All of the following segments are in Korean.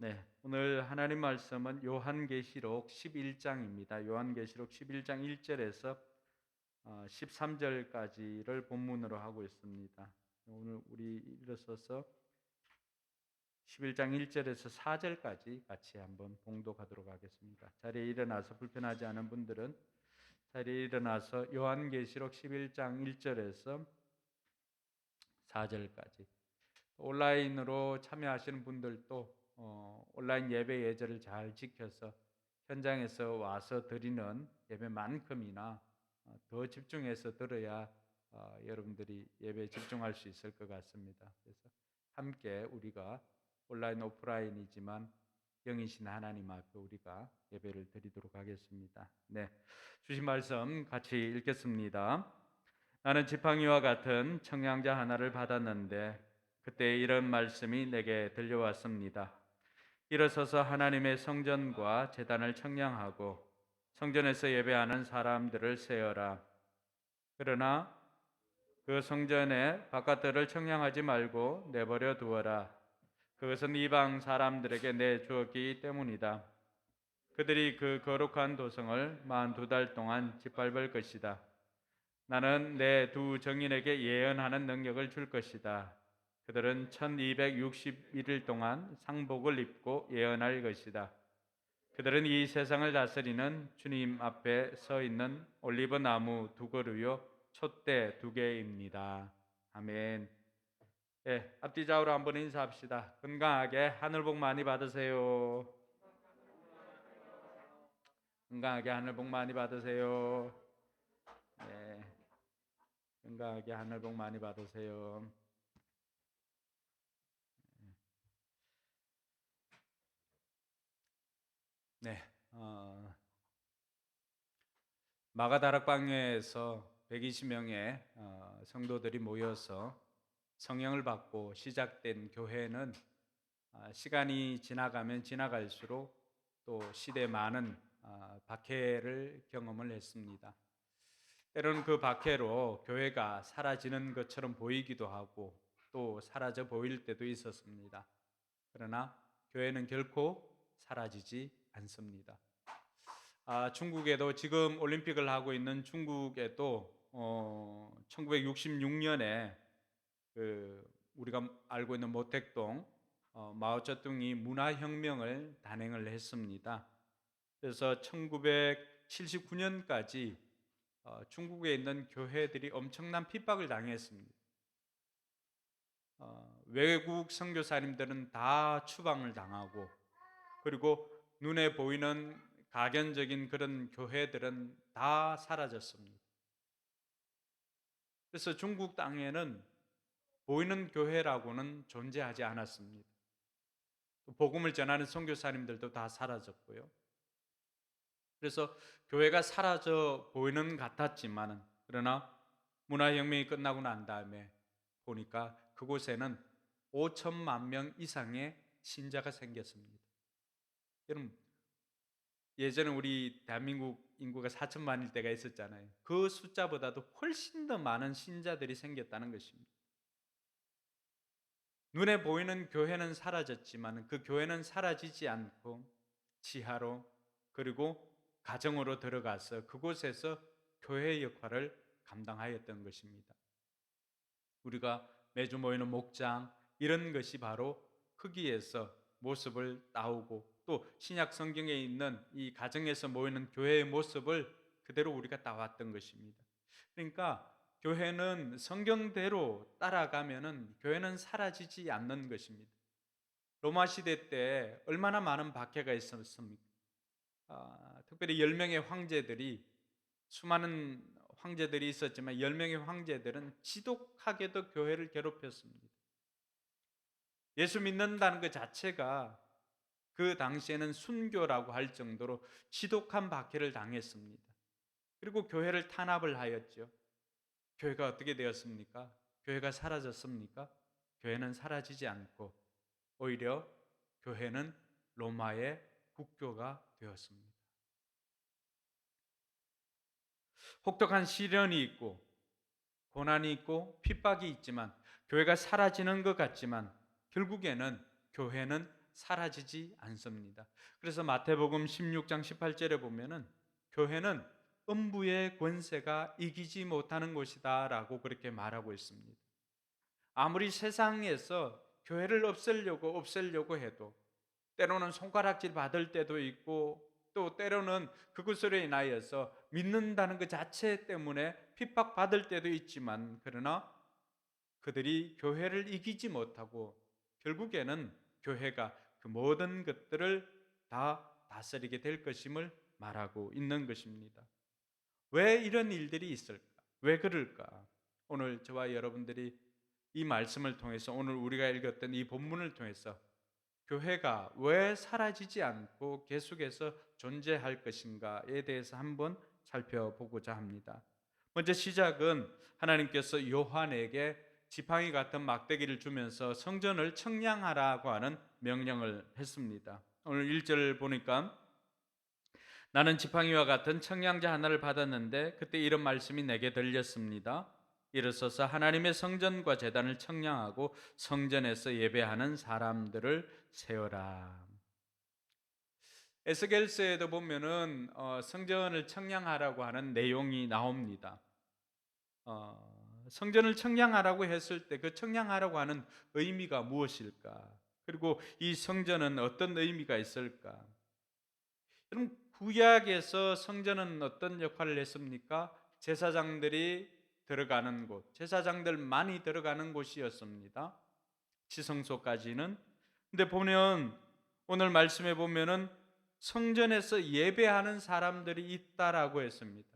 네, 오늘 하나님 말씀은 요한계시록 11장입니다. 요한계시록 11장 1절에서 13절까지를 본문으로 하고 있습니다. 오늘 우리 일어서서 11장 1절에서 4절까지 같이 한번 봉독하도록 하겠습니다. 자리에 일어나서 불편하지 않은 분들은 자리에 일어나서 요한계시록 11장 1절에서 4절까지, 온라인으로 참여하시는 분들도 온라인 예배 예절을 잘 지켜서 현장에서 와서 드리는 예배만큼이나 더 집중해서 들어야 여러분들이 예배에 집중할 수 있을 것 같습니다. 그래서 함께 우리가 온라인 오프라인이지만 영이신 하나님 앞에 우리가 예배를 드리도록 하겠습니다. 네, 주신 말씀 같이 읽겠습니다. 나는 지팡이와 같은 청량자 하나를 받았는데 그때 이런 말씀이 내게 들려왔습니다. 일어서서 하나님의 성전과 제단을 청량하고 성전에서 예배하는 사람들을 세어라. 그러나 그 성전의 바깥들을 청량하지 말고 내버려 두어라. 그것은 이방 사람들에게 내주었기 때문이다. 그들이 그 거룩한 도성을 42달 동안 짓밟을 것이다. 나는 내 두 정인에게 예언하는 능력을 줄 것이다. 그들은 1261일 동안 상복을 입고 예언할 것이다. 그들은 이 세상을 다스리는 주님 앞에 서 있는 올리브 나무 두 그루요 촛대 두 개입니다. 아멘. 예, 앞뒤 좌우로 한번 인사합시다. 건강하게 하늘 복 많이 받으세요. 건강하게 하늘 복 많이 받으세요. 예, 건강하게 하늘 복 많이 받으세요. 네, 마가다락방에서 120명의 성도들이 모여서 성령을 받고 시작된 교회는 시간이 지나가면 지나갈수록 또 시대에 많은 박해를 경험을 했습니다. 때로는 그 박해로 교회가 사라지는 것처럼 보이기도 하고 또 사라져 보일 때도 있었습니다. 그러나 교회는 결코 사라지지 않습니다. 중국에도 지금 올림픽을 하고 있는 중국에도 1966년에 그 우리가 알고 있는 모택동 마오쩌둥이 문화혁명을 단행을 했습니다. 그래서 1979년까지 중국에 있는 교회들이 엄청난 핍박을 당했습니다. 외국 선교사님들은 다 추방을 당하고 그리고 눈에 보이는 가견적인 그런 교회들은 다 사라졌습니다. 그래서 중국 땅에는 보이는 교회라고는 존재하지 않았습니다. 복음을 전하는 선교사님들도 다 사라졌고요. 그래서 교회가 사라져 보이는 같았지만은 그러나 문화혁명이 끝나고 난 다음에 보니까 그곳에는 5천만 명 이상의 신자가 생겼습니다. 여러분, 예전에 우리 대한민국 인구가 4천만일 때가 있었잖아요. 그 숫자보다도 훨씬 더 많은 신자들이 생겼다는 것입니다. 눈에 보이는 교회는 사라졌지만 그 교회는 사라지지 않고 지하로 그리고 가정으로 들어가서 그곳에서 교회의 역할을 감당하였던 것입니다. 우리가 매주 모이는 목장 이런 것이 바로 흙위에서 모습을 따오고 또 신약 성경에 있는 이 가정에서 모이는 교회의 모습을 그대로 우리가 따왔던 것입니다. 그러니까 교회는 성경대로 따라가면은 교회는 사라지지 않는 것입니다. 로마 시대 때 얼마나 많은 박해가 있었습니까? 특별히 10명의 황제들이 수많은 황제들이 있었지만 10명의 황제들은 지독하게도 교회를 괴롭혔습니다. 예수 믿는다는 것 자체가 그 당시에는 순교라고 할 정도로 지독한 박해를 당했습니다. 그리고 교회를 탄압을 하였죠. 교회가 어떻게 되었습니까? 교회가 사라졌습니까? 교회는 사라지지 않고 오히려 교회는 로마의 국교가 되었습니다. 혹독한 시련이 있고 고난이 있고 핍박이 있지만 교회가 사라지는 것 같지만 결국에는 교회는 사라지지 않습니다. 그래서 마태복음 16장 18절에 보면은 교회는 음부의 권세가 이기지 못하는 곳이다라고 그렇게 말하고 있습니다. 아무리 세상에서 교회를 없애려고 해도 때로는 손가락질 받을 때도 있고 또 때로는 그것으로 인하여서 믿는다는 그 자체 때문에 핍박받을 때도 있지만 그러나 그들이 교회를 이기지 못하고 결국에는 교회가 그 모든 것들을 다 다스리게 될 것임을 말하고 있는 것입니다. 왜 이런 일들이 있을까? 왜 그럴까? 오늘 저와 여러분들이 이 말씀을 통해서 오늘 우리가 읽었던 이 본문을 통해서 교회가 왜 사라지지 않고 계속해서 존재할 것인가에 대해서 한번 살펴보고자 합니다. 먼저 시작은 하나님께서 요한에게 지팡이 같은 막대기를 주면서 성전을 청량하라고 하는 명령을 했습니다. 오늘 1절 보니까 나는 지팡이와 같은 청량자 하나를 받았는데 그때 이런 말씀이 내게 들렸습니다. 일어서서 하나님의 성전과 제단을 청량하고 성전에서 예배하는 사람들을 세워라. 에스겔서에도 보면은 성전을 청량하라고 하는 내용이 나옵니다. 성전을 청량하라고 했을 때 그 청량하라고 하는 의미가 무엇일까? 그리고 이 성전은 어떤 의미가 있을까? 여러분 구약에서 성전은 어떤 역할을 했습니까? 제사장들이 들어가는 곳, 제사장들만이 들어가는 곳이었습니다. 지성소까지는. 근데 보면 오늘 말씀에 보면은 성전에서 예배하는 사람들이 있다라고 했습니다.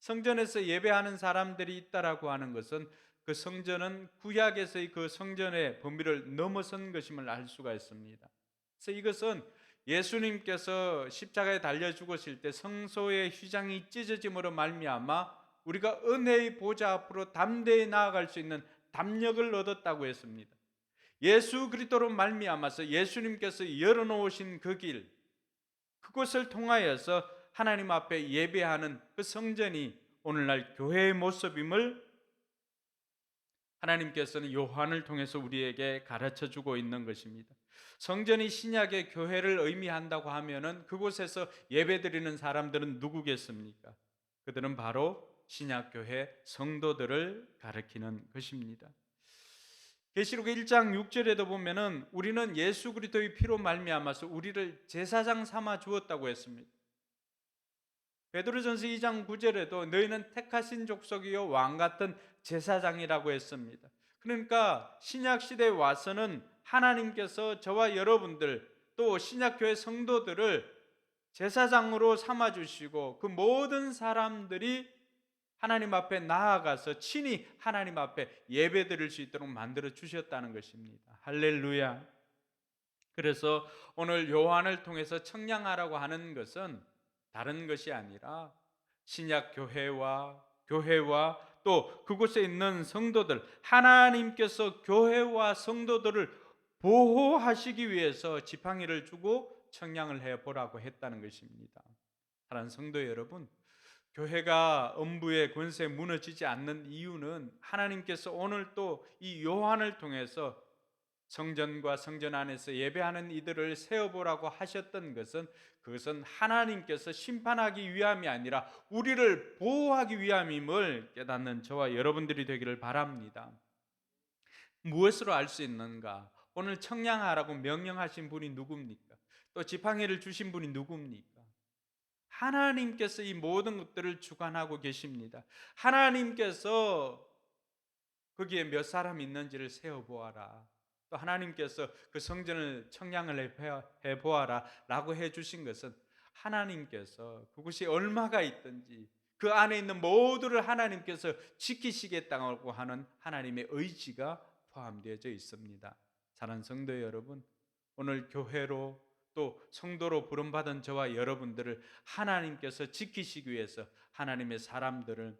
성전에서 예배하는 사람들이 있다라고 하는 것은 그 성전은 구약에서의 그 성전의 범위를 넘어선 것임을 알 수가 있습니다. 그래서 이것은 예수님께서 십자가에 달려 죽으실 때 성소의 휘장이 찢어짐으로 말미암아 우리가 은혜의 보좌 앞으로 담대히 나아갈 수 있는 담력을 얻었다고 했습니다. 예수 그리스도로 말미암아서 예수님께서 열어놓으신 그 길, 그것을 통하여서 하나님 앞에 예배하는 그 성전이 오늘날 교회의 모습임을 하나님께서는 요한을 통해서 우리에게 가르쳐 주고 있는 것입니다. 성전이 신약의 교회를 의미한다고 하면은 그곳에서 예배드리는 사람들은 누구겠습니까? 그들은 바로 신약 교회 성도들을 가리키는 것입니다. 계시록 1장 6절에도 보면은 우리는 예수 그리스도의 피로 말미암아서 우리를 제사장 삼아 주었다고 했습니다. 베드로전서 2장 9절에도 너희는 택하신 족속이요 왕 같은 제사장이라고 했습니다. 그러니까 신약 시대에 와서는 하나님께서 저와 여러분들 또 신약 교회 성도들을 제사장으로 삼아 주시고 그 모든 사람들이 하나님 앞에 나아가서 친히 하나님 앞에 예배드릴 수 있도록 만들어 주셨다는 것입니다. 할렐루야. 그래서 오늘 요한을 통해서 청량하라고 하는 것은 다른 것이 아니라 신약 교회와 또 그곳에 있는 성도들, 하나님께서 교회와 성도들을 보호하시기 위해서 지팡이를 주고 청량을 해 보라고 했다는 것입니다. 사랑하는 성도 여러분, 교회가 음부의 권세에 무너지지 않는 이유는 하나님께서 오늘 또 이 요한을 통해서 성전과 성전 안에서 예배하는 이들을 세워보라고 하셨던 것은 그것은 하나님께서 심판하기 위함이 아니라 우리를 보호하기 위함임을 깨닫는 저와 여러분들이 되기를 바랍니다. 무엇으로 알 수 있는가? 오늘 청량하라고 명령하신 분이 누굽니까? 또 지팡이를 주신 분이 누굽니까? 하나님께서 이 모든 것들을 주관하고 계십니다. 하나님께서 거기에 몇 사람 있는지를 세어보아라. 또 하나님께서 그 성전을 청량을 해보아라 라고 해주신 것은 하나님께서 그곳이 얼마가 있든지 그 안에 있는 모두를 하나님께서 지키시겠다고 하는 하나님의 의지가 포함되어져 있습니다. 사랑하는 성도 여러분, 오늘 교회로 또 성도로 부름받은 저와 여러분들을 하나님께서 지키시기 위해서 하나님의 사람들을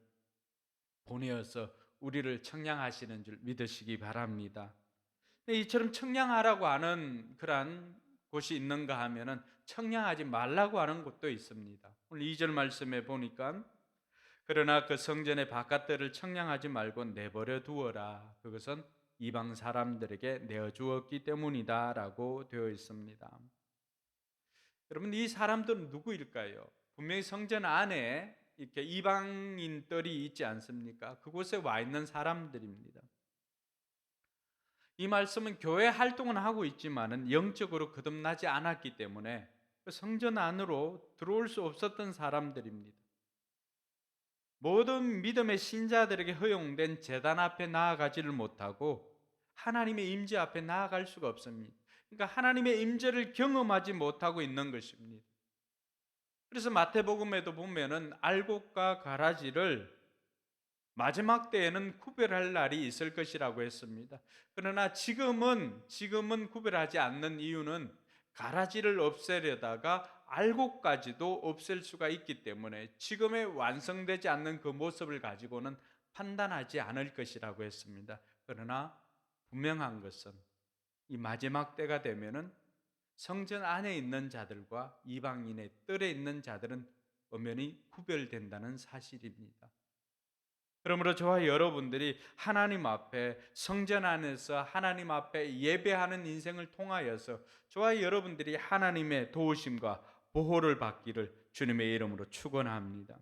보내어서 우리를 청량하시는 줄 믿으시기 바랍니다. 이처럼 청량하라고 하는 그러한 곳이 있는가 하면은 청량하지 말라고 하는 곳도 있습니다. 오늘 2절 말씀에 보니까 그러나 그 성전의 바깥들을 청량하지 말고 내버려 두어라. 그것은 이방 사람들에게 내어 주었기 때문이다라고 되어 있습니다. 여러분, 이 사람들은 누구일까요? 분명히 성전 안에 이렇게 이방인들이 있지 않습니까? 그곳에 와 있는 사람들입니다. 이 말씀은 교회 활동은 하고 있지만은 영적으로 거듭나지 않았기 때문에 그 성전 안으로 들어올 수 없었던 사람들입니다. 모든 믿음의 신자들에게 허용된 제단 앞에 나아가지를 못하고 하나님의 임재 앞에 나아갈 수가 없습니다. 그러니까 하나님의 임재를 경험하지 못하고 있는 것입니다. 그래서 마태복음에도 보면은 알곡과 가라지를 마지막 때에는 구별할 날이 있을 것이라고 했습니다. 그러나 지금은 구별하지 않는 이유는 가라지를 없애려다가 알곡까지도 없앨 수가 있기 때문에 지금의 완성되지 않는 그 모습을 가지고는 판단하지 않을 것이라고 했습니다. 그러나 분명한 것은 이 마지막 때가 되면은 성전 안에 있는 자들과 이방인의 뜰에 있는 자들은 엄연히 구별된다는 사실입니다. 그러므로 저와 여러분들이 하나님 앞에 성전 안에서 하나님 앞에 예배하는 인생을 통하여서 저와 여러분들이 하나님의 도우심과 보호를 받기를 주님의 이름으로 축원합니다.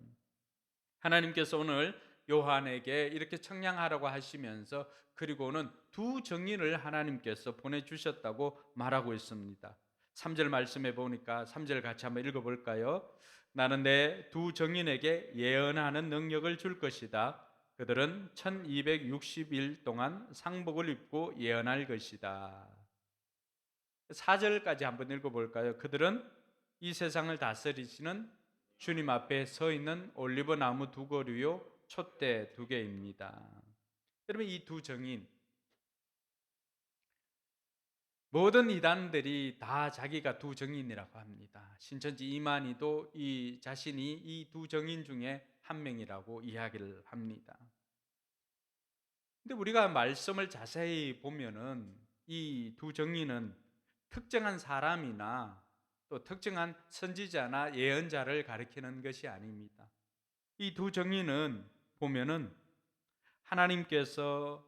하나님께서 오늘 요한에게 이렇게 청량하라고 하시면서 그리고는 두 증인을 하나님께서 보내주셨다고 말하고 있습니다. 3절 말씀해 보니까 3절 같이 한번 읽어볼까요? 나는 내 두 증인에게 예언하는 능력을 줄 것이다. 그들은 1260일 동안 상복을 입고 예언할 것이다. 4절까지 한번 읽어볼까요? 그들은 이 세상을 다스리시는 주님 앞에 서 있는 올리브 나무 두 그루요 촛대 두 개입니다. 여러분, 이 두 증인, 모든 이단들이 다 자기가 두 증인이라고 합니다. 신천지 이만희도 이 자신이 이 두 증인 중에 한 명이라고 이야기를 합니다. 근데 우리가 말씀을 자세히 보면은 이 두 증인은 특정한 사람이나 또 특정한 선지자나 예언자를 가리키는 것이 아닙니다. 이 두 증인은 보면은 하나님께서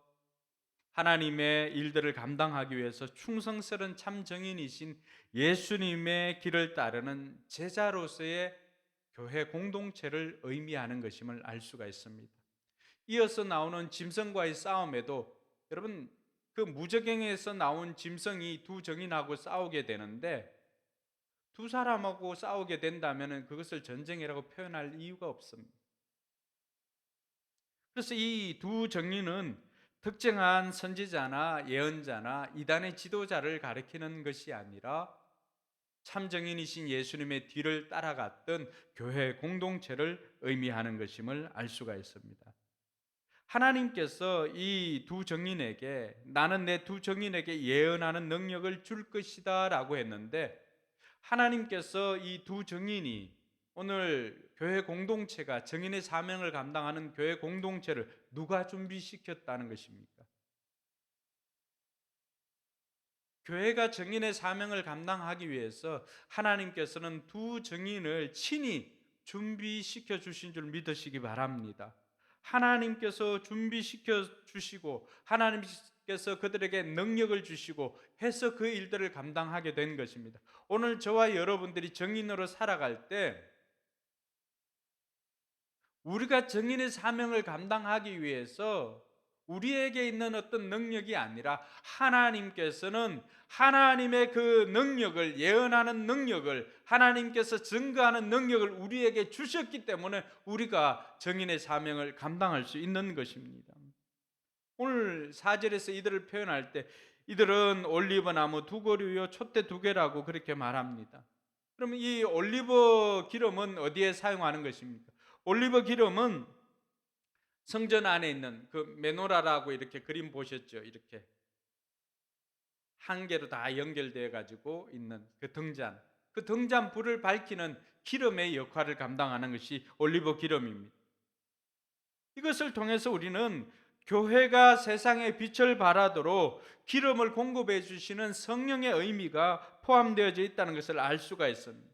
하나님의 일들을 감당하기 위해서 충성스러운 참 증인이신 예수님의 길을 따르는 제자로서의 교회 공동체를 의미하는 것임을 알 수가 있습니다. 이어서 나오는 짐승과의 싸움에도 여러분, 그 무저갱에서 나온 짐승이 두 증인하고 싸우게 되는데 두 사람하고 싸우게 된다면 그것을 전쟁이라고 표현할 이유가 없습니다. 그래서 이 두 증인은 특정한 선지자나 예언자나 이단의 지도자를 가리키는 것이 아니라 참 증인이신 예수님의 뒤를 따라갔던 교회 공동체를 의미하는 것임을 알 수가 있습니다. 하나님께서 이 두 증인에게 나는 내 두 증인에게 예언하는 능력을 줄 것이다 라고 했는데 하나님께서 이 두 증인이 오늘 교회 공동체가 증인의 사명을 감당하는 교회 공동체를 누가 준비시켰다는 것입니까? 교회가 증인의 사명을 감당하기 위해서 하나님께서는 두 증인을 친히 준비시켜 주신 줄 믿으시기 바랍니다. 하나님께서 준비시켜 주시고 하나님께서 그들에게 능력을 주시고 해서 그 일들을 감당하게 된 것입니다. 오늘 저와 여러분들이 증인으로 살아갈 때 우리가 증인의 사명을 감당하기 위해서 우리에게 있는 어떤 능력이 아니라 하나님께서는 하나님의 그 능력을, 예언하는 능력을, 하나님께서 증거하는 능력을 우리에게 주셨기 때문에 우리가 증인의 사명을 감당할 수 있는 것입니다. 오늘 4절에서 이들을 표현할 때 이들은 올리브 나무 두 그루요 촛대 두 개라고 그렇게 말합니다. 그러면 이 올리브 기름은 어디에 사용하는 것입니까? 올리브 기름은 성전 안에 있는 그 메노라라고 이렇게 그림 보셨죠? 이렇게 한 개로 다 연결되어 가지고 있는 그 등잔 불을 밝히는 기름의 역할을 감당하는 것이 올리브 기름입니다. 이것을 통해서 우리는 교회가 세상에 빛을 발하도록 기름을 공급해 주시는 성령의 의미가 포함되어져 있다는 것을 알 수가 있습니다.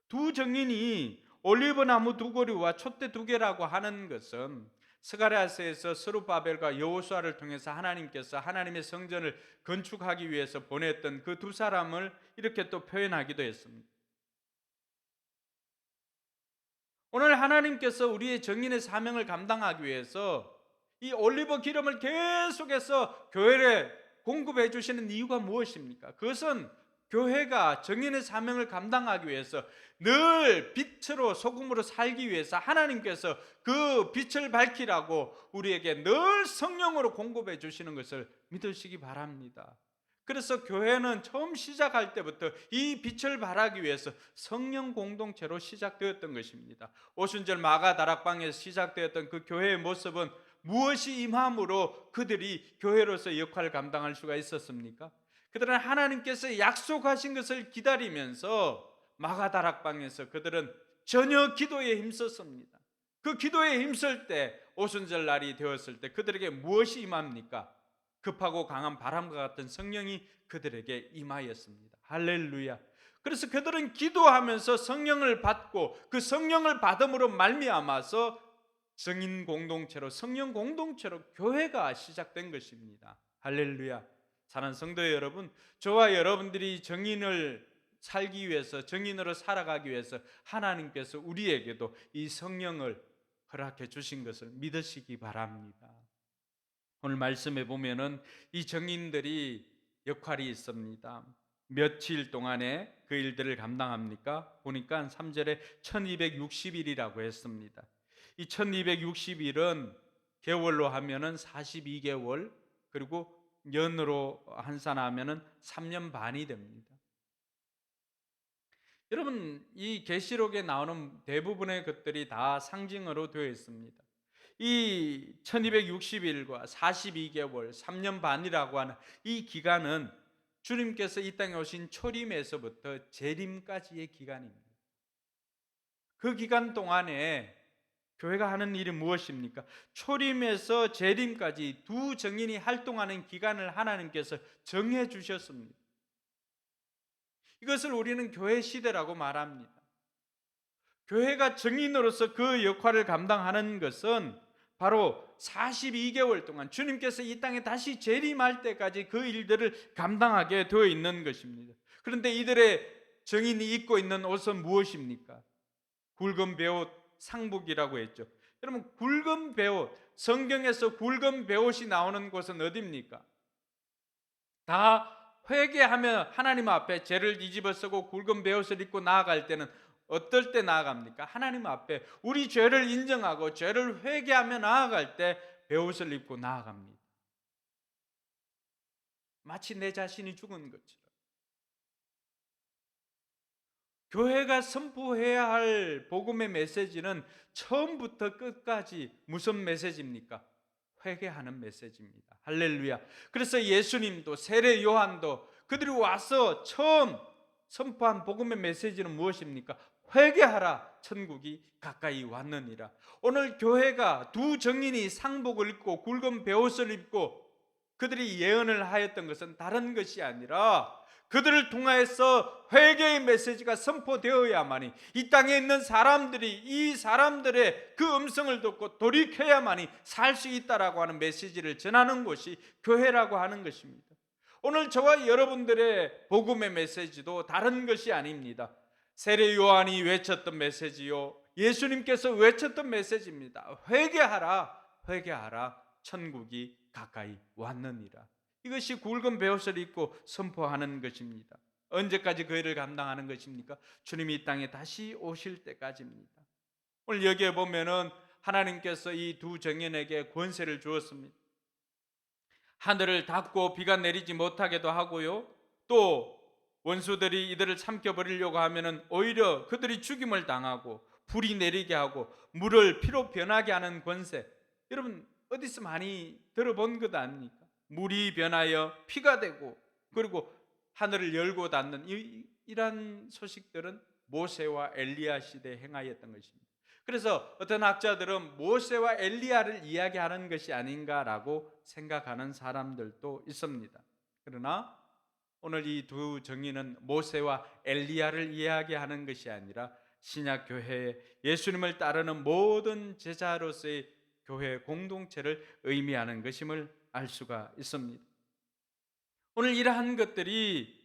두 증인이 올리브 나무 두 그루와 촛대 두 개라고 하는 것은 스가랴서에서 스룹바벨과 여호수아를 통해서 하나님께서 하나님의 성전을 건축하기 위해서 보냈던 그 두 사람을 이렇게 또 표현하기도 했습니다. 오늘 하나님께서 우리의 정인의 사명을 감당하기 위해서 이 올리브 기름을 계속해서 교회에 공급해 주시는 이유가 무엇입니까? 그것은 교회가 정인의 사명을 감당하기 위해서 늘 빛으로 소금으로 살기 위해서 하나님께서 그 빛을 밝히라고 우리에게 늘 성령으로 공급해 주시는 것을 믿으시기 바랍니다. 그래서 교회는 처음 시작할 때부터 이 빛을 발하기 위해서 성령 공동체로 시작되었던 것입니다. 오순절 마가 다락방에서 시작되었던 그 교회의 모습은 무엇이 임함으로 그들이 교회로서 역할을 감당할 수가 있었습니까? 그들은 하나님께서 약속하신 것을 기다리면서 마가 다락방에서 그들은 전혀 기도에 힘썼습니다. 그 기도에 힘쓸 때 오순절 날이 되었을 때 그들에게 무엇이 임합니까? 급하고 강한 바람과 같은 성령이 그들에게 임하였습니다. 할렐루야. 그래서 그들은 기도하면서 성령을 받고 그 성령을 받음으로 말미암아서 성인 공동체로 성령 공동체로 교회가 시작된 것입니다. 할렐루야. 사랑하는 성도 여러분, 저와 여러분들이 정인을 살기 위해서 정인으로 살아가기 위해서 하나님께서 우리에게도 이 성령을 허락해 주신 것을 믿으시기 바랍니다. 오늘 말씀에 보면은 이 정인들이 역할이 있습니다. 며칠 동안에 그 일들을 감당합니까? 보니까 3절에 1260일이라고 했습니다. 이 1260일은 개월로 하면은 42개월, 그리고 년으로 환산하면은 3년 반이 됩니다. 여러분, 이 계시록에 나오는 대부분의 것들이 다 상징으로 되어 있습니다. 이 1260일과 42개월, 3년 반이라고 하는 이 기간은 주님께서 이 땅에 오신 초림에서부터 재림까지의 기간입니다. 그 기간 동안에 교회가 하는 일이 무엇입니까? 초림에서 재림까지 두 정인이 활동하는 기간을 하나님께서 정해 주셨습니다. 이것을 우리는 교회 시대라고 말합니다. 교회가 정인으로서 그 역할을 감당하는 것은 바로 42개월 동안 주님께서 이 땅에 다시 재림할 때까지 그 일들을 감당하게 되어 있는 것입니다. 그런데 이들의 정인이 입고 있는 옷은 무엇입니까? 굵은 베옷, 상복이라고 했죠. 여러분, 굵은 베옷, 성경에서 굵은 베옷이 나오는 곳은 어디입니까? 다 회개하며 하나님 앞에 죄를 뒤집어쓰고 굵은 베옷을 입고 나아갈 때는 어떨 때 나아갑니까? 하나님 앞에 우리 죄를 인정하고 죄를 회개하며 나아갈 때 베옷을 입고 나아갑니다. 마치 내 자신이 죽은 것처럼. 교회가 선포해야 할 복음의 메시지는 처음부터 끝까지 무슨 메시지입니까? 회개하는 메시지입니다. 할렐루야. 그래서 예수님도 세례 요한도 그들이 와서 처음 선포한 복음의 메시지는 무엇입니까? 회개하라, 천국이 가까이 왔느니라. 오늘 교회가 두 정인이 상복을 입고 굵은 베옷을 입고 그들이 예언을 하였던 것은 다른 것이 아니라 그들을 통하여서 회개의 메시지가 선포되어야만이 이 땅에 있는 사람들이 이 사람들의 그 음성을 듣고 돌이켜야만이 살 수 있다라고 하는 메시지를 전하는 것이 교회라고 하는 것입니다. 오늘 저와 여러분들의 복음의 메시지도 다른 것이 아닙니다. 세례 요한이 외쳤던 메시지요, 예수님께서 외쳤던 메시지입니다. 회개하라, 회개하라, 천국이 가까이 왔느니라. 이것이 굵은 베옷을 입고 선포하는 것입니다. 언제까지 그 일을 감당하는 것입니까? 주님이 이 땅에 다시 오실 때까지입니다. 오늘 여기에 보면은 하나님께서 이 두 정인에게 권세를 주었습니다. 하늘을 닫고 비가 내리지 못하게도 하고요, 또 원수들이 이들을 삼켜버리려고 하면은 오히려 그들이 죽임을 당하고 불이 내리게 하고 물을 피로 변하게 하는 권세, 여러분 어디서 많이 들어본 것 아닙니까? 물이 변하여 피가 되고 그리고 하늘을 열고 닫는 이런 소식들은 모세와 엘리야 시대에 행하였던 것입니다. 그래서 어떤 학자들은 모세와 엘리야를 이야기하는 것이 아닌가라고 생각하는 사람들도 있습니다. 그러나 오늘 이 두 정의는 모세와 엘리야를 이야기하는 것이 아니라 신약 교회에 예수님을 따르는 모든 제자로서의 교회 공동체를 의미하는 것임을 알 수가 있습니다. 오늘 이러한 것들이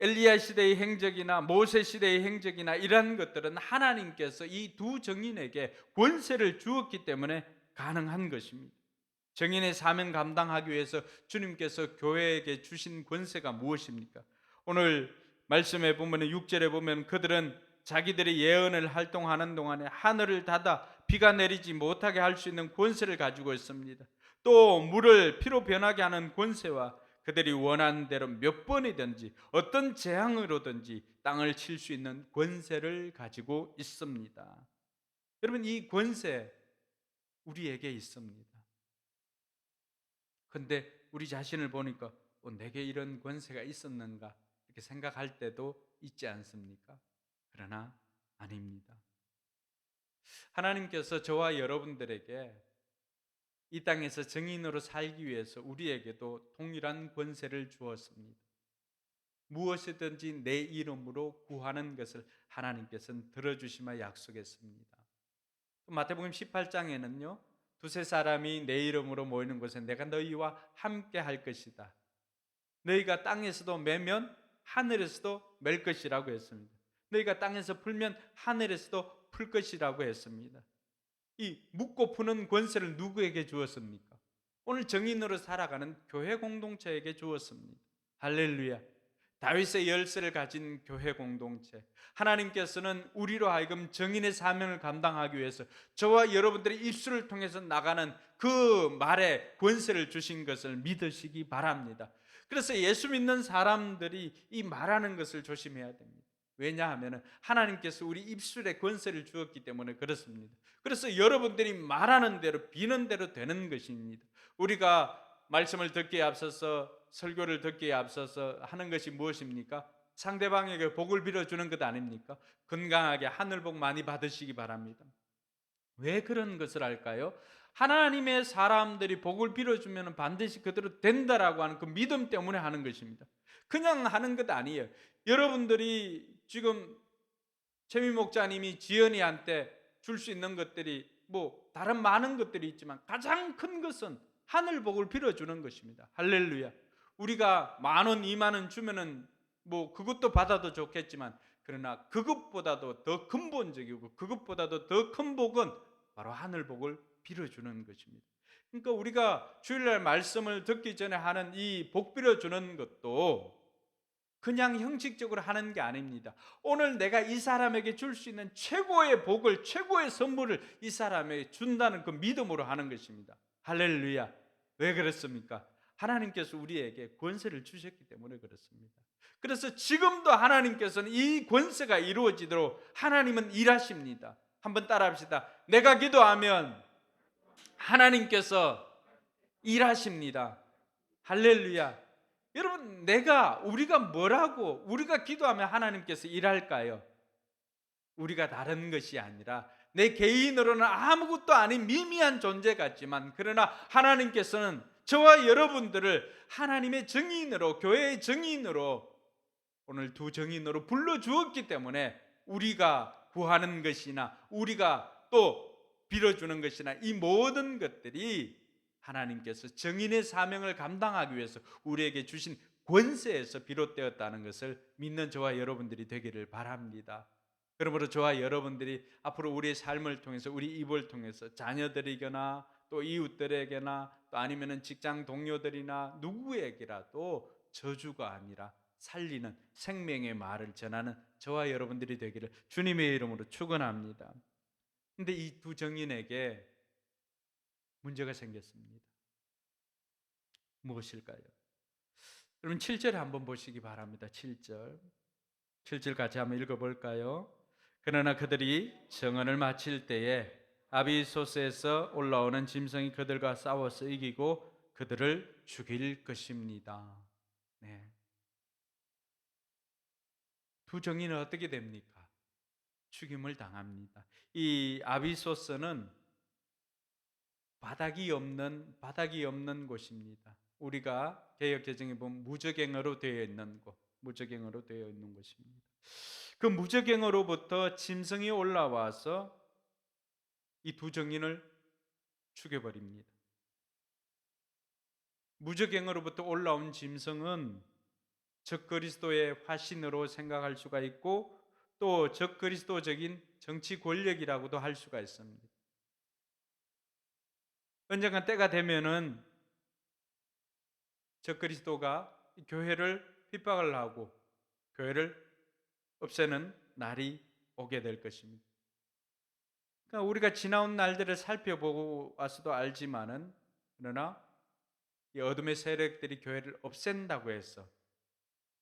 엘리야 시대의 행적이나 모세 시대의 행적이나 이러한 것들은 하나님께서 이 두 정인에게 권세를 주었기 때문에 가능한 것입니다. 정인의 사명 감당하기 위해서 주님께서 교회에게 주신 권세가 무엇입니까? 오늘 말씀에 보면 6절에 보면 그들은 자기들의 예언을 활동하는 동안에 하늘을 닫아 비가 내리지 못하게 할 수 있는 권세를 가지고 있습니다. 또 물을 피로 변하게 하는 권세와 그들이 원하는 대로 몇 번이든지 어떤 재앙으로든지 땅을 칠 수 있는 권세를 가지고 있습니다. 여러분, 이 권세 우리에게 있습니다. 근데 우리 자신을 보니까 내게 이런 권세가 있었는가 이렇게 생각할 때도 있지 않습니까? 그러나 아닙니다. 하나님께서 저와 여러분들에게 이 땅에서 정인으로 살기 위해서 우리에게도 동일한 권세를 주었습니다. 무엇이든지 내 이름으로 구하는 것을 하나님께서는 들어주시며 약속했습니다. 마태복음 18장에는요 두세 사람이 내 이름으로 모이는 곳에 내가 너희와 함께 할 것이다. 너희가 땅에서도 매면 하늘에서도 맬 것이라고 했습니다. 너희가 땅에서 풀면 하늘에서도 풀 것이라고 했습니다. 이 묻고 푸는 권세를 누구에게 주었습니까? 오늘 정인으로 살아가는 교회 공동체에게 주었습니다. 할렐루야. 다윗의 열쇠를 가진 교회 공동체, 하나님께서는 우리로 하여금 정인의 사명을 감당하기 위해서 저와 여러분들의 입술을 통해서 나가는 그 말에 권세를 주신 것을 믿으시기 바랍니다. 그래서 예수 믿는 사람들이 이 말하는 것을 조심해야 됩니다. 왜냐하면 하나님께서 우리 입술에 권세를 주었기 때문에 그렇습니다. 그래서 여러분들이 말하는 대로 비는 대로 되는 것입니다. 우리가 말씀을 듣기에 앞서서, 설교를 듣기에 앞서서 하는 것이 무엇입니까? 상대방에게 복을 빌어주는 것 아닙니까? 건강하게 하늘복 많이 받으시기 바랍니다. 왜 그런 것을 할까요? 하나님의 사람들이 복을 빌어주면 반드시 그대로 된다라고 하는 그 믿음 때문에 하는 것입니다. 그냥 하는 것 아니에요. 여러분들이 지금 최미 목사님이 지연이한테 줄 수 있는 것들이 다른 많은 것들이 있지만 가장 큰 것은 하늘 복을 빌어주는 것입니다. 할렐루야. 우리가 10,000원, 20,000원 주면은 그것도 받아도 좋겠지만, 그러나 그것보다도 더 근본적이고 그것보다도 더 큰 복은 바로 하늘 복을 빌어주는 것입니다. 그러니까 우리가 주일날 말씀을 듣기 전에 하는 이 복 빌어주는 것도 그냥 형식적으로 하는 게 아닙니다. 오늘 내가 이 사람에게 줄 수 있는 최고의 복을, 최고의 선물을 이 사람에게 준다는 그 믿음으로 하는 것입니다. 할렐루야. 왜 그렇습니까? 하나님께서 우리에게 권세를 주셨기 때문에 그렇습니다. 그래서 지금도 하나님께서는 이 권세가 이루어지도록 하나님은 일하십니다. 한번 따라 합시다. 내가 기도하면 하나님께서 일하십니다. 할렐루야. 여러분, 우리가 뭐라고 우리가 기도하면 하나님께서 일할까요? 우리가 다른 것이 아니라 내 개인으로는 아무것도 아닌 미미한 존재 같지만, 그러나 하나님께서는 저와 여러분들을 하나님의 정인으로, 교회의 정인으로, 오늘 두 정인으로 불러주었기 때문에 우리가 구하는 것이나 우리가 또 빌어주는 것이나 이 모든 것들이 하나님께서 정인의 사명을 감당하기 위해서 우리에게 주신 권세에서 비롯되었다는 것을 믿는 저와 여러분들이 되기를 바랍니다. 그러므로 저와 여러분들이 앞으로 우리의 삶을 통해서, 우리 입을 통해서 자녀들이거나 또 이웃들에게나 또 아니면 직장 동료들이나 누구에게라도 저주가 아니라 살리는 생명의 말을 전하는 저와 여러분들이 되기를 주님의 이름으로 축원합니다. 그런데 이 두 정인에게 문제가 생겼습니다. 무엇일까요? 여러분 7절 한번 보시기 바랍니다. 7절 같이 한번 읽어볼까요? 그러나 그들이 정언을 마칠 때에 아비소스에서 올라오는 짐승이 그들과 싸워서 이기고 그들을 죽일 것입니다. 네. 두 정인은 어떻게 됩니까? 죽임을 당합니다. 이 아비소스는 바닥이 없는 곳입니다. 우리가 개역개정에 보면 무적행어로 되어 있는 곳, 무적행어로 되어 있는 곳입니다. 그 무적행어로부터 짐승이 올라와서 이 두 정인을 죽여버립니다. 무적행으로부터 올라온 짐승은 적그리스도의 화신으로 생각할 수가 있고 또 적그리스도적인 정치 권력이라고도 할 수가 있습니다. 언젠가 때가 되면은 적그리스도가 교회를 핍박을 하고 교회를 없애는 날이 오게 될 것입니다. 그러니까 우리가 지나온 날들을 살펴보고 와서도 알지만은 그러나 이 어둠의 세력들이 교회를 없앤다고 해서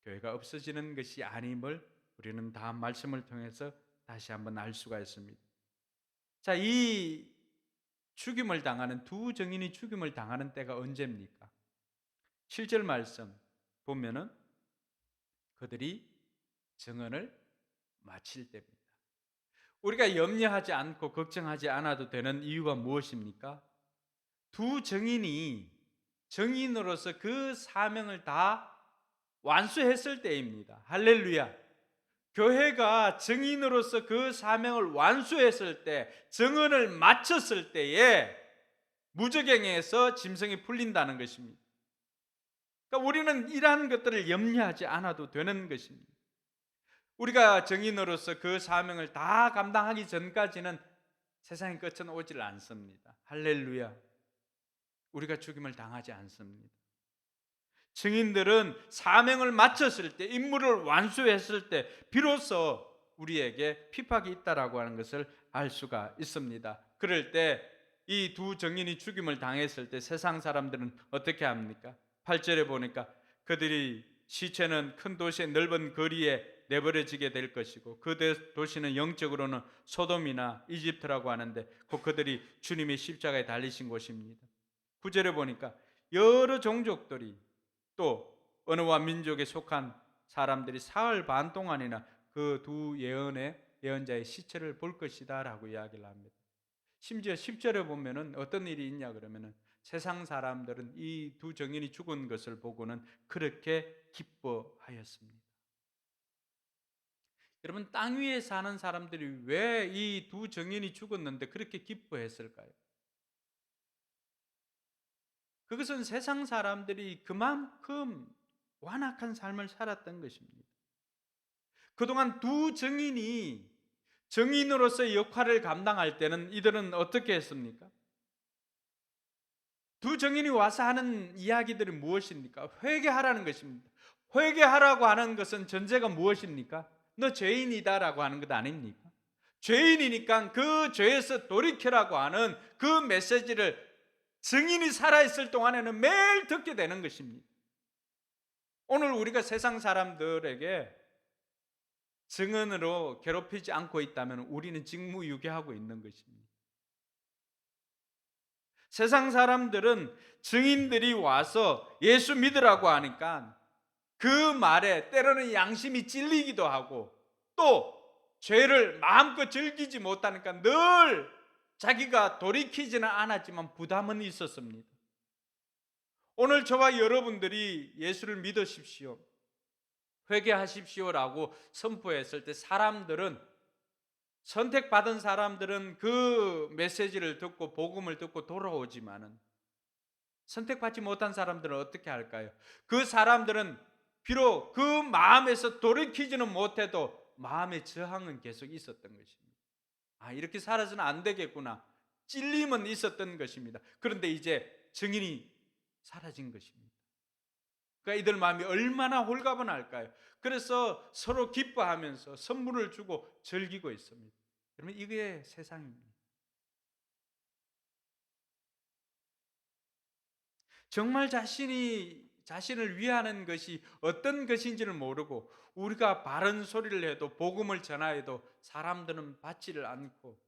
교회가 없어지는 것이 아님을 우리는 다음 말씀을 통해서 다시 한번 알 수가 있습니다. 자, 이 죽임을 당하는 두 증인이 죽임을 당하는 때가 언제입니까? 7절 말씀 보면은 그들이 증언을 마칠 때입니다. 우리가 염려하지 않고 걱정하지 않아도 되는 이유가 무엇입니까? 두 증인이 증인으로서 그 사명을 다 완수했을 때입니다. 할렐루야. 교회가 증인으로서 그 사명을 완수했을 때, 증언을 마쳤을 때에 무적행에서 짐승이 풀린다는 것입니다. 그러니까 우리는 이러한 것들을 염려하지 않아도 되는 것입니다. 우리가 증인으로서 그 사명을 다 감당하기 전까지는 세상의 끝은 오질 않습니다. 할렐루야. 우리가 죽임을 당하지 않습니다. 증인들은 사명을 마쳤을 때, 임무를 완수했을 때 비로소 우리에게 핍박이 있다라고 하는 것을 알 수가 있습니다. 그럴 때 이 두 증인이 죽임을 당했을 때 세상 사람들은 어떻게 합니까? 8절에 보니까 그들이 시체는 큰 도시의 넓은 거리에 내버려지게 될 것이고 그 도시는 영적으로는 소돔이나 이집트라고 하는데 곧 그들이 주님의 십자가에 달리신 곳입니다. 9절에 보니까 여러 종족들이 또 언어와 민족에 속한 사람들이 사흘 반 동안이나 그 두 예언자의 시체를 볼 것이다 라고 이야기를 합니다. 심지어 10절에 보면은 어떤 일이 있냐 그러면은 세상 사람들은 이 두 증인이 죽은 것을 보고는 그렇게 기뻐하였습니다. 여러분, 땅 위에 사는 사람들이 왜 이 두 증인이 죽었는데 그렇게 기뻐했을까요? 그것은 세상 사람들이 그만큼 완악한 삶을 살았던 것입니다. 그동안 두 증인이 증인으로서의 역할을 감당할 때는 이들은 어떻게 했습니까? 두 증인이 와서 하는 이야기들이 무엇입니까? 회개하라는 것입니다. 회개하라고 하는 것은 전제가 무엇입니까? 너 죄인이다라고 하는 것 아닙니까? 죄인이니까 그 죄에서 돌이켜라고 하는 그 메시지를 증인이 살아있을 동안에는 매일 듣게 되는 것입니다. 오늘 우리가 세상 사람들에게 증언으로 괴롭히지 않고 있다면 우리는 직무유기하고 있는 것입니다. 세상 사람들은 증인들이 와서 예수 믿으라고 하니까 그 말에 때로는 양심이 찔리기도 하고 또 죄를 마음껏 즐기지 못하니까 늘 자기가 돌이키지는 않았지만 부담은 있었습니다. 오늘 저와 여러분들이 예수를 믿으십시오, 회개하십시오라고 선포했을 때 선택받은 사람들은 그 메시지를 듣고 복음을 듣고 돌아오지만은 선택받지 못한 사람들은 어떻게 할까요? 그 사람들은 비록 그 마음에서 돌이키지는 못해도 마음의 저항은 계속 있었던 것입니다. 아, 이렇게 살아서는 안 되겠구나. 찔림은 있었던 것입니다. 그런데 이제 증인이 사라진 것입니다. 그러니까 이들 마음이 얼마나 홀가분할까요? 그래서 서로 기뻐하면서 선물을 주고 즐기고 있습니다. 여러분, 이게 세상입니다. 정말 자신을 위하는 것이 어떤 것인지를 모르고 우리가 바른 소리를 해도 복음을 전하여도 사람들은 받지를 않고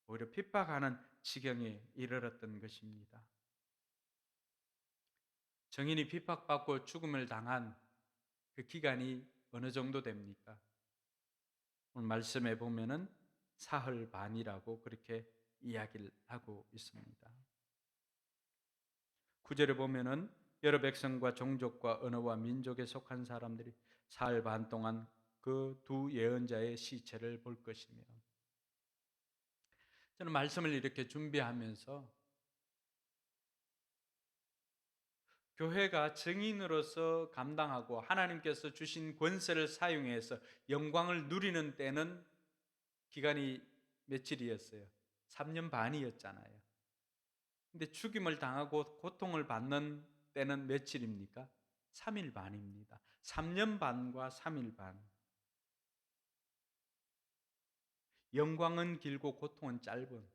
오히려 핍박하는 지경에 이르렀던 것입니다. 정인이 핍박받고 죽음을 당한 그 기간이 어느 정도 됩니까? 오늘 말씀에 보면은 사흘 반이라고 그렇게 이야기를 하고 있습니다. 9절에 보면은 여러 백성과 종족과 언어와 민족에 속한 사람들이 사흘 반 동안 그 두 예언자의 시체를 볼 것이며, 저는 말씀을 이렇게 준비하면서 교회가 증인으로서 감당하고 하나님께서 주신 권세를 사용해서 영광을 누리는 때는 기간이 며칠이었어요? 3년 반이었잖아요. 근데 죽임을 당하고 고통을 받는 때는 며칠입니까? 3일 반입니다. 3년 반과 3일 반. 영광은 길고 고통은 짧은,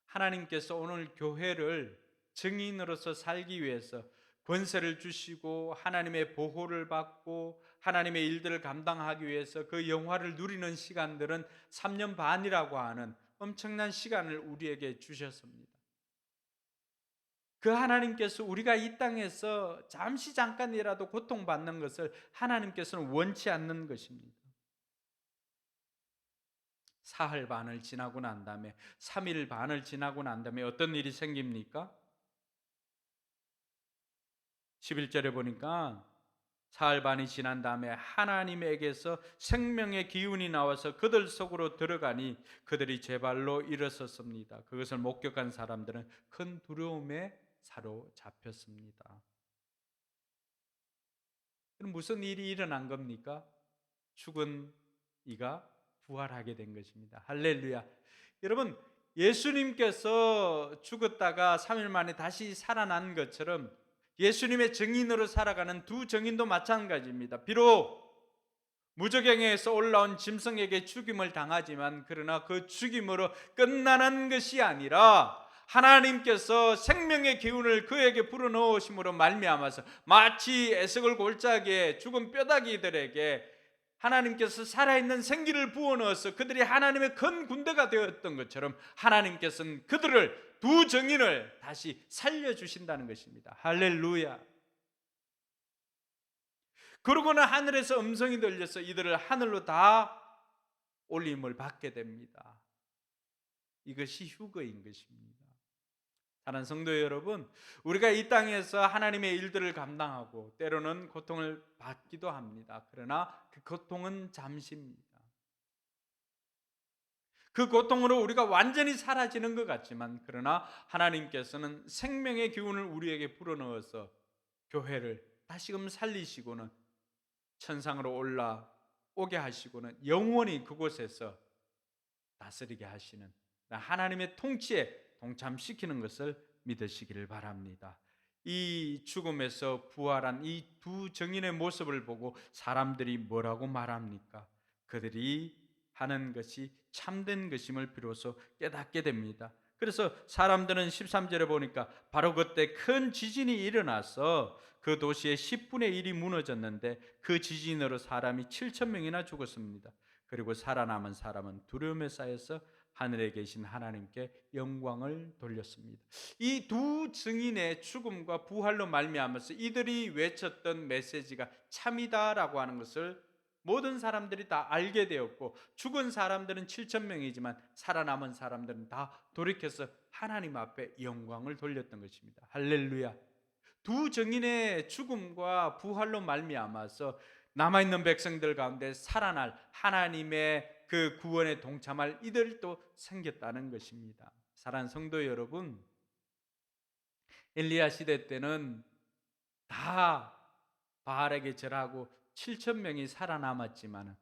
하나님께서 오늘 교회를 증인으로서 살기 위해서 권세를 주시고 하나님의 보호를 받고 하나님의 일들을 감당하기 위해서 그 영화를 누리는 시간들은 3년 반이라고 하는 엄청난 시간을 우리에게 주셨습니다. 그 하나님께서 우리가 이 땅에서 잠깐이라도 고통받는 것을 하나님께서는 원치 않는 것입니다. 사흘 반을 지나고 난 다음에 3일 반을 지나고 난 다음에 어떤 일이 생깁니까? 11절에 보니까 사흘 반이 지난 다음에 하나님에게서 생명의 기운이 나와서 그들 속으로 들어가니 그들이 제 발로 일어섰습니다. 그것을 목격한 사람들은 큰 두려움에 사로잡혔습니다. 그럼 무슨 일이 일어난 겁니까? 죽은 이가 부활하게 된 것입니다. 할렐루야. 여러분, 예수님께서 죽었다가 3일 만에 다시 살아난 것처럼 예수님의 증인으로 살아가는 두 증인도 마찬가지입니다. 비록 무저갱에서 올라온 짐승에게 죽임을 당하지만 그러나 그 죽임으로 끝나는 것이 아니라 하나님께서 생명의 기운을 그에게 불어넣으심으로 말미암아서 마치 에스겔 골짜기에 죽은 뼈다귀들에게 하나님께서 살아있는 생기를 부어넣어서 그들이 하나님의 큰 군대가 되었던 것처럼 하나님께서는 그들을 두 증인을 다시 살려주신다는 것입니다. 할렐루야. 그러고는 하늘에서 음성이 들려서 이들을 하늘로 다 올림을 받게 됩니다. 이것이 휴거인 것입니다. 사랑하는 성도 여러분, 우리가 이 땅에서 하나님의 일들을 감당하고 때로는 고통을 받기도 합니다. 그러나 그 고통은 잠시입니다. 그 고통으로 우리가 완전히 사라지는 것 같지만 그러나 하나님께서는 생명의 기운을 우리에게 불어넣어서 교회를 다시금 살리시고는 천상으로 올라오게 하시고는 영원히 그곳에서 다스리게 하시는 하나님의 통치에 동참시키는 것을 믿으시기를 바랍니다. 이 죽음에서 부활한 이 두 증인의 모습을 보고 사람들이 뭐라고 말합니까? 그들이 하는 것이 참된 것임을 비로소 깨닫게 됩니다. 그래서 사람들은 13절에 보니까 바로 그때 큰 지진이 일어나서 그 도시의 10분의 1이 무너졌는데 그 지진으로 사람이 7천 명이나 죽었습니다. 그리고 살아남은 사람은 두려움에 쌓여서 하늘에 계신 하나님께 영광을 돌렸습니다. 이 두 증인의 죽음과 부활로 말미암아서 이들이 외쳤던 메시지가 참이다라고 하는 것을 모든 사람들이 다 알게 되었고 죽은 사람들은 7천 명이지만 살아남은 사람들은 다 돌이켜서 하나님 앞에 영광을 돌렸던 것입니다. 할렐루야. 두 증인의 죽음과 부활로 말미암아서 남아있는 백성들 가운데 살아날 하나님의 그 구원에 동참할 이들도 생겼다는 것입니다. 사랑하는 성도 여러분, 엘리야 시대 때는 다 바알에게 절하고 7천 명이 살아남았지만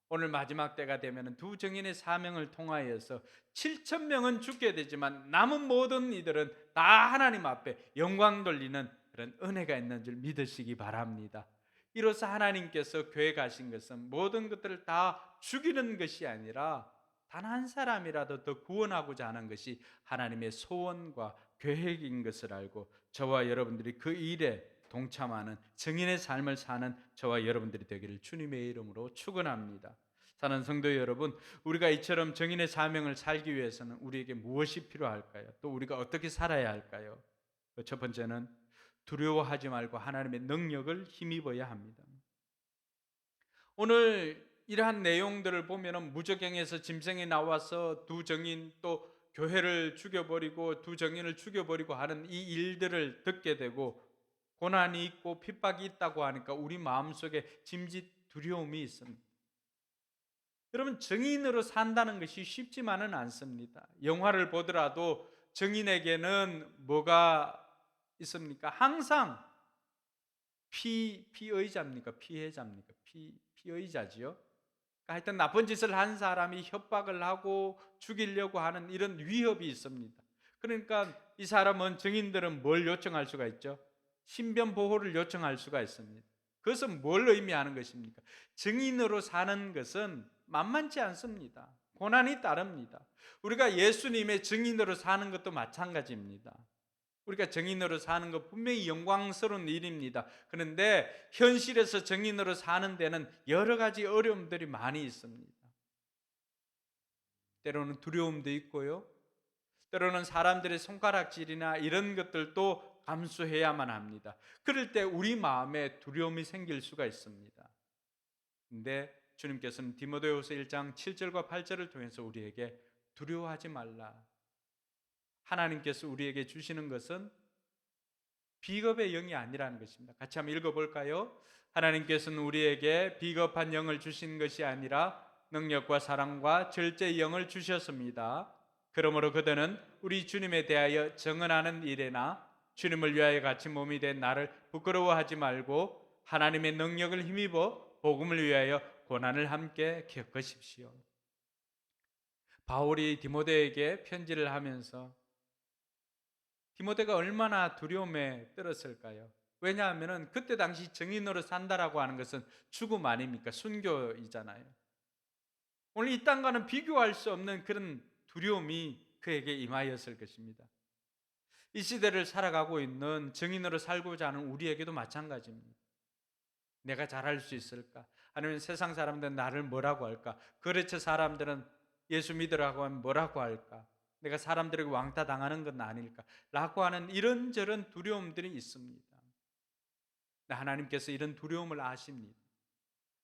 오늘 마지막 때가 되면 두 증인의 사명을 통하여서 7천 명은 죽게 되지만 남은 모든 이들은 다 하나님 앞에 영광 돌리는 그런 은혜가 있는 줄 믿으시기 바랍니다. 이로써 하나님께서 교회 가신 것은 모든 것들을 다 죽이는 것이 아니라 단 한 사람이라도 더 구원하고자 하는 것이 하나님의 소원과 계획인 것을 알고 저와 여러분들이 그 일에 동참하는 증인의 삶을 사는 저와 여러분들이 되기를 주님의 이름으로 축원합니다. 사는 성도 여러분, 우리가 이처럼 증인의 사명을 살기 위해서는 우리에게 무엇이 필요할까요? 또 우리가 어떻게 살아야 할까요? 첫 번째는 두려워하지 말고 하나님의 능력을 힘입어야 합니다. 오늘 이러한 내용들을 보면 무저갱에서 짐승이 나와서 두 증인 또 교회를 죽여버리고 두 증인을 죽여버리고 하는 이 일들을 듣게 되고 고난이 있고 핍박이 있다고 하니까 우리 마음속에 짐짓 두려움이 있습니다. 여러분, 증인으로 산다는 것이 쉽지만은 않습니다. 영화를 보더라도 증인에게는 뭐가 있습니까? 항상 피의자입니까? 피해자입니까? 피의자지요. 그러니까 하여튼 나쁜 짓을 한 사람이 협박을 하고 죽이려고 하는 이런 위협이 있습니다. 그러니까 이 사람은, 증인들은 뭘 요청할 수가 있죠? 신변 보호를 요청할 수가 있습니다. 그것은 뭘 의미하는 것입니까? 증인으로 사는 것은 만만치 않습니다. 고난이 따릅니다. 우리가 예수님의 증인으로 사는 것도 마찬가지입니다. 우리가 증인으로 사는 것 분명히 영광스러운 일입니다. 그런데 현실에서 증인으로 사는 데는 여러 가지 어려움들이 많이 있습니다. 때로는 두려움도 있고요. 때로는 사람들의 손가락질이나 이런 것들도 감수해야만 합니다. 그럴 때 우리 마음에 두려움이 생길 수가 있습니다. 근데 주님께서는 디모데후서 1장 7절과 8절을 통해서 우리에게 두려워하지 말라. 하나님께서 우리에게 주시는 것은 비겁의 영이 아니라는 것입니다. 같이 한번 읽어볼까요? 하나님께서는 우리에게 비겁한 영을 주신 것이 아니라 능력과 사랑과 절제의 영을 주셨습니다. 그러므로 그들은 우리 주님에 대하여 정언하는 일에나 주님을 위하여 같이 몸이 된 나를 부끄러워하지 말고 하나님의 능력을 힘입어 복음을 위하여 고난을 함께 겪으십시오. 바울이 디모데에게 편지를 하면서 디모데가 얼마나 두려움에 떨었을까요? 왜냐하면 그때 당시 증인으로 산다라고 하는 것은 죽음 아닙니까? 순교이잖아요. 오늘 이 땅과는 비교할 수 없는 그런 두려움이 그에게 임하였을 것입니다. 이 시대를 살아가고 있는, 증인으로 살고자 하는 우리에게도 마찬가지입니다. 내가 잘할 수 있을까? 아니면 세상 사람들은 나를 뭐라고 할까? 거래처 사람들은 예수 믿으라고 하면 뭐라고 할까? 내가 사람들에게 왕따 당하는 건 아닐까? 라고 하는 이런저런 두려움들이 있습니다. 하나님께서 이런 두려움을 아십니다.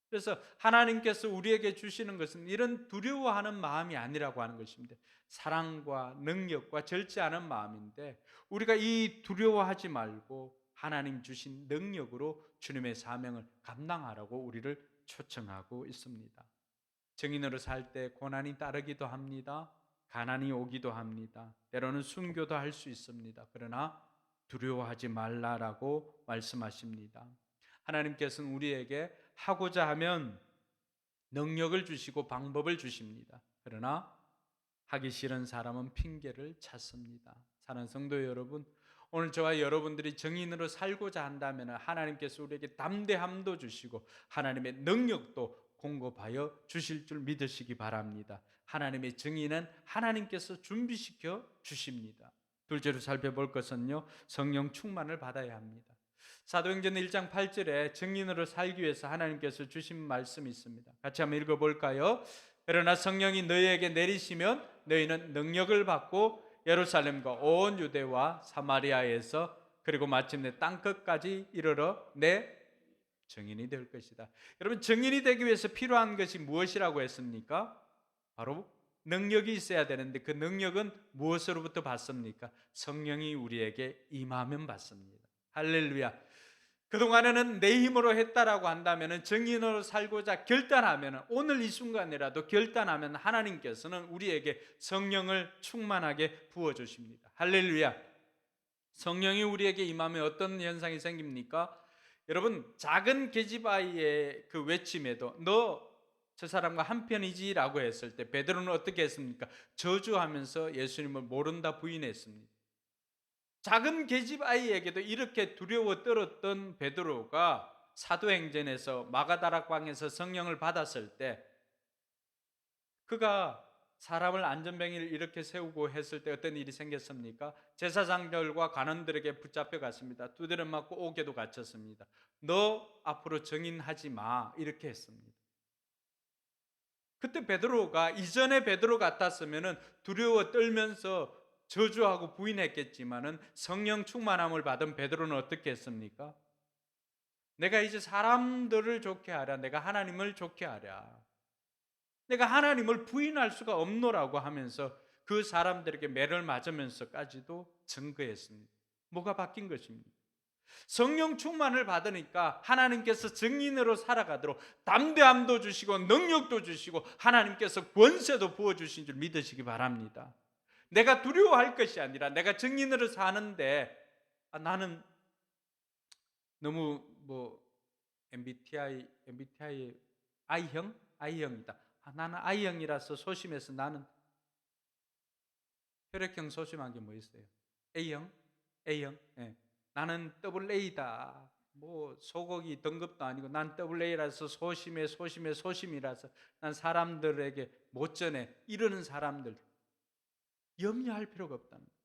그래서 하나님께서 우리에게 주시는 것은 이런 두려워하는 마음이 아니라고 하는 것입니다. 사랑과 능력과 절제하는 마음인데, 우리가 이 두려워하지 말고 하나님 주신 능력으로 주님의 사명을 감당하라고 우리를 초청하고 있습니다. 증인으로 살 때 고난이 따르기도 합니다. 가난이 오기도 합니다. 때로는 순교도 할 수 있습니다. 그러나 두려워하지 말라라고 말씀하십니다. 하나님께서는 우리에게 하고자 하면 능력을 주시고 방법을 주십니다. 그러나 하기 싫은 사람은 핑계를 찾습니다. 사랑하는 성도 여러분, 오늘 저와 여러분들이 증인으로 살고자 한다면 하나님께서 우리에게 담대함도 주시고 하나님의 능력도 공급하여 주실 줄 믿으시기 바랍니다. 하나님의 증인은 하나님께서 준비시켜 주십니다. 둘째로 살펴볼 것은요, 성령 충만을 받아야 합니다. 사도행전 1장 8절에 증인으로 살기 위해서 하나님께서 주신 말씀이 있습니다. 같이 한번 읽어볼까요? 그러나 성령이 너희에게 내리시면 너희는 능력을 받고 예루살렘과 온 유대와 사마리아에서 그리고 마침내 땅끝까지 이르러 내 증인이 될 것이다. 여러분, 증인이 되기 위해서 필요한 것이 무엇이라고 했습니까? 바로 능력이 있어야 되는데, 그 능력은 무엇으로부터 받습니까? 성령이 우리에게 임하면 받습니다. 할렐루야. 그동안에는 내 힘으로 했다라고 한다면, 증인으로 살고자 결단하면, 오늘 이 순간이라도 결단하면 하나님께서는 우리에게 성령을 충만하게 부어주십니다. 할렐루야. 성령이 우리에게 임하면 어떤 현상이 생깁니까? 여러분, 작은 계집아이의 그 외침에도 너 저 사람과 한편이지 라고 했을 때 베드로는 어떻게 했습니까? 저주하면서 예수님을 모른다 부인했습니다. 작은 계집아이에게도 이렇게 두려워 떨었던 베드로가 사도행전에서 마가다락방에서 성령을 받았을 때, 그가 사람을 안전뱅이를 이렇게 세우고 했을 때 어떤 일이 생겼습니까? 제사장들과 관원들에게 붙잡혀 갔습니다. 두드려 맞고 옥에도 갇혔습니다. 너 앞으로 증인하지 마, 이렇게 했습니다. 그때 베드로가, 이전에 베드로 같았으면 두려워 떨면서 저주하고 부인했겠지만은, 성령 충만함을 받은 베드로는 어떻게 했습니까? 내가 이제 사람들을 좋게 하랴, 내가 하나님을 좋게 하랴, 내가 하나님을 부인할 수가 없노라고 하면서 그 사람들에게 매를 맞으면서까지도 증거했습니다. 뭐가 바뀐 것입니까? 성령 충만을 받으니까 하나님께서 증인으로 살아가도록 담대함도 주시고 능력도 주시고 하나님께서 권세도 부어주신 줄 믿으시기 바랍니다. 내가 두려워할 것이 아니라 내가 증인으로 사는데 나는 너무 뭐 MBTI I형이다. 나는 I형이라서 소심해서 나는 혈액형 소심한 게 뭐 있어요? A형? A형? 예. 나는 AA다. 뭐 소고기 등급도 아니고 난 AA라서 소심이라서 난 사람들에게 못 전해. 이러는 사람들 염려할 필요가 없다는 거예요.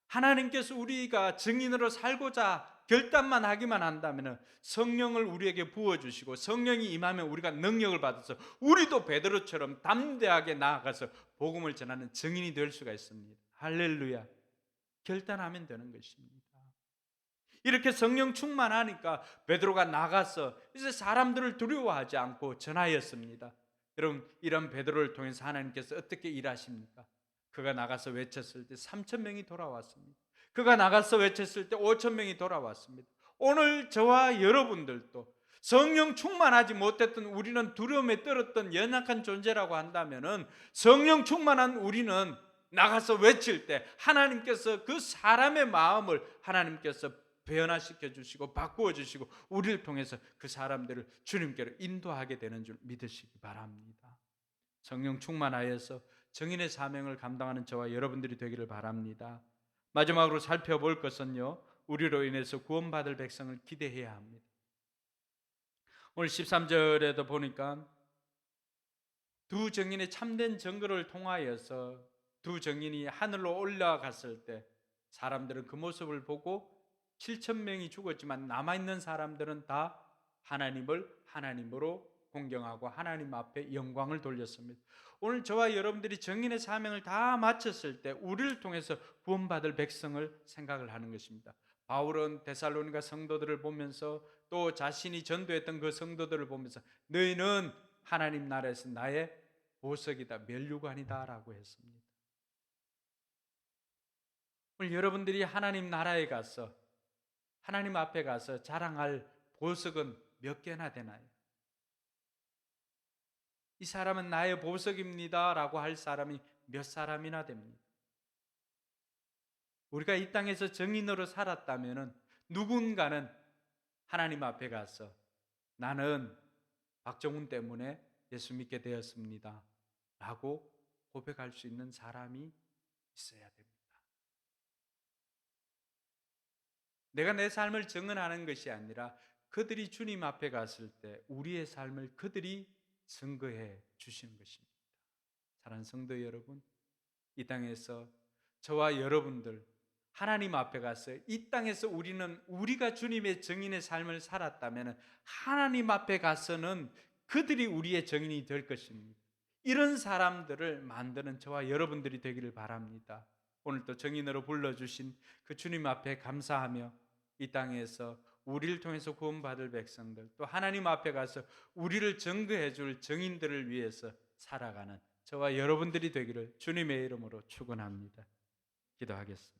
하나님께서 우리가 증인으로 살고자 결단만 하기만 한다면 성령을 우리에게 부어주시고 성령이 임하면 우리가 능력을 받아서 우리도 베드로처럼 담대하게 나아가서 복음을 전하는 증인이 될 수가 있습니다. 할렐루야. 결단하면 되는 것입니다. 이렇게 성령 충만하니까 베드로가 나가서 이제 사람들을 두려워하지 않고 전하였습니다. 여러분, 이런 베드로를 통해서 하나님께서 어떻게 일하십니까? 그가 나가서 외쳤을 때 3천 명이 돌아왔습니다. 그가 나가서 외쳤을 때 5천 명이 돌아왔습니다. 오늘 저와 여러분들도 성령 충만하지 못했던 우리는 두려움에 떨었던 연약한 존재라고 한다면은 성령 충만한 우리는 나가서 외칠 때 하나님께서 그 사람의 마음을 하나님께서 변화시켜 주시고 바꾸어 주시고 우리를 통해서 그 사람들을 주님께로 인도하게 되는 줄 믿으시기 바랍니다. 성령 충만하여서 정인의 사명을 감당하는 저와 여러분들이 되기를 바랍니다. 마지막으로 살펴볼 것은요, 우리로 인해서 구원받을 백성을 기대해야 합니다. 오늘 13절에도 보니까 두 정인의 참된 증거를 통하여서 두 정인이 하늘로 올라갔을 때 사람들은 그 모습을 보고 7천 명이 죽었지만 남아있는 사람들은 다 하나님을 하나님으로 공경하고 하나님 앞에 영광을 돌렸습니다. 오늘 저와 여러분들이 정인의 사명을 다 마쳤을 때 우리를 통해서 구원받을 백성을 생각을 하는 것입니다. 바울은 데살로니가 성도들을 보면서 또 자신이 전도했던 그 성도들을 보면서 너희는 하나님 나라에서 나의 보석이다, 면류관이다 라고 했습니다. 오늘 여러분들이 하나님 나라에 가서 하나님 앞에 가서 자랑할 보석은 몇 개나 되나요? 이 사람은 나의 보석입니다 라고 할 사람이 몇 사람이나 됩니다. 우리가 이 땅에서 정인으로 살았다면 누군가는 하나님 앞에 가서 나는 박정훈 때문에 예수 믿게 되었습니다 라고 고백할 수 있는 사람이 있어야 됩니다. 내가 내 삶을 증언하는 것이 아니라 그들이 주님 앞에 갔을 때 우리의 삶을 그들이 증거해 주시는 것입니다. 사랑하는 성도 여러분, 이 땅에서 저와 여러분들 하나님 앞에 가서 이 땅에서 우리가 주님의 증인의 삶을 살았다면 하나님 앞에 가서는 그들이 우리의 증인이 될 것입니다. 이런 사람들을 만드는 저와 여러분들이 되기를 바랍니다. 오늘도 증인으로 불러주신 그 주님 앞에 감사하며 이 땅에서 우리를 통해서 구원받을 백성들, 또 하나님 앞에 가서 우리를 증거해 줄 증인들을 위해서 살아가는 저와 여러분들이 되기를 주님의 이름으로 축원합니다. 기도하겠습니다.